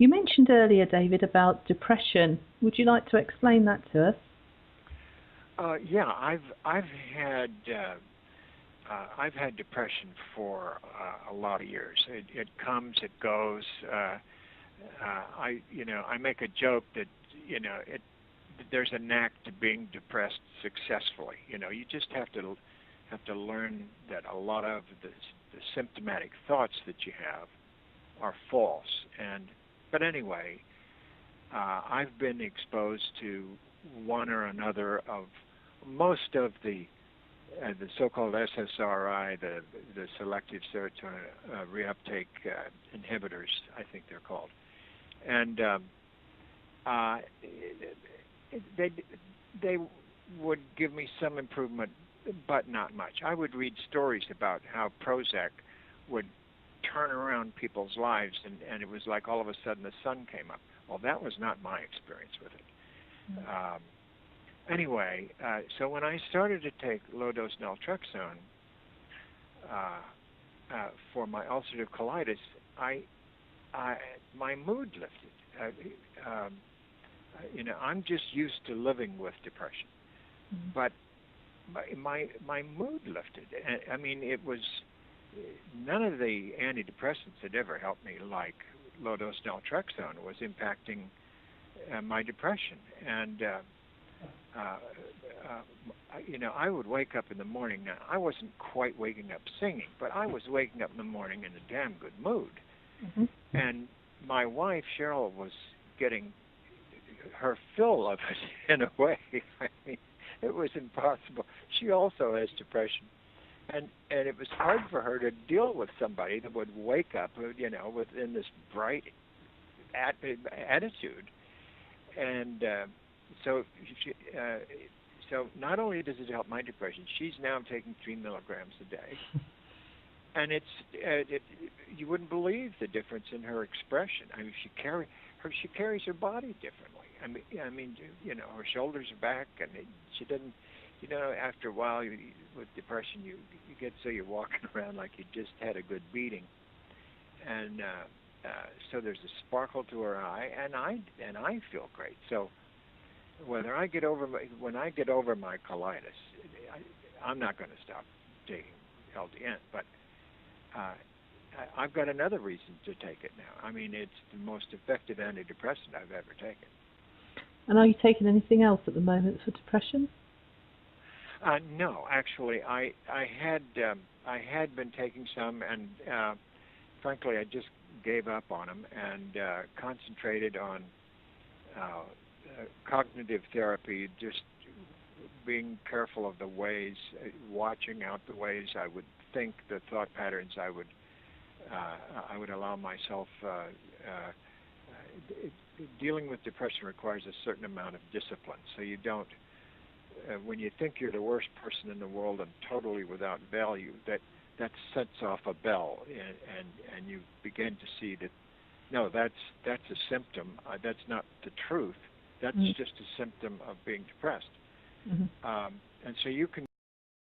You mentioned earlier, David, about depression. Would you like to explain that to us? Yeah, I've had depression for a lot of years. It comes, it goes. I make a joke that there's a knack to being depressed successfully. You just have to learn that a lot of the symptomatic thoughts that you have are false. But anyway, I've been exposed to one or another of most of the so-called SSRI, the selective serotonin reuptake inhibitors, I think they're called, and they would give me some improvement, but not much. I would read stories about how Prozac would turn around people's lives, and it was like all of a sudden the sun came up. Well, that was not my experience with it. Anyway, so when I started to take low-dose Naltrexone for my ulcerative colitis, my mood lifted. I'm just used to living with depression, but my mood lifted. I mean, it was none of the antidepressants that ever helped me, like low-dose Naltrexone, was impacting my depression. And I would wake up in the morning. Now, I wasn't quite waking up singing, but I was waking up in the morning in a damn good mood. And my wife, Cheryl, was getting her fill of it in a way. I mean, it was impossible. She also has depression. And it was hard for her to deal with somebody that would wake up, within this bright attitude. And so not only does it help my depression, she's now taking 3 milligrams a day, and you wouldn't believe the difference in her expression. I mean, she carries her body differently. I mean, her shoulders are back, and she doesn't. After a while, with depression, you get so you're walking around like you just had a good beating, and so there's a sparkle to her eye, and I feel great. So when I get over my colitis, I'm not going to stop taking LDN, but I've got another reason to take it now. I mean, it's the most effective antidepressant I've ever taken. And are you taking anything else at the moment for depression? No, actually, I had been taking some, and frankly, I just gave up on them and concentrated on cognitive therapy, just being careful of the ways, watching out the ways I would think, the thought patterns I would allow myself. Dealing with depression requires a certain amount of discipline, so you don't. When you think you're the worst person in the world and totally without value, that sets off a bell, and you begin to see that no, that's a symptom. That's not the truth. That's just a symptom of being depressed. And so you can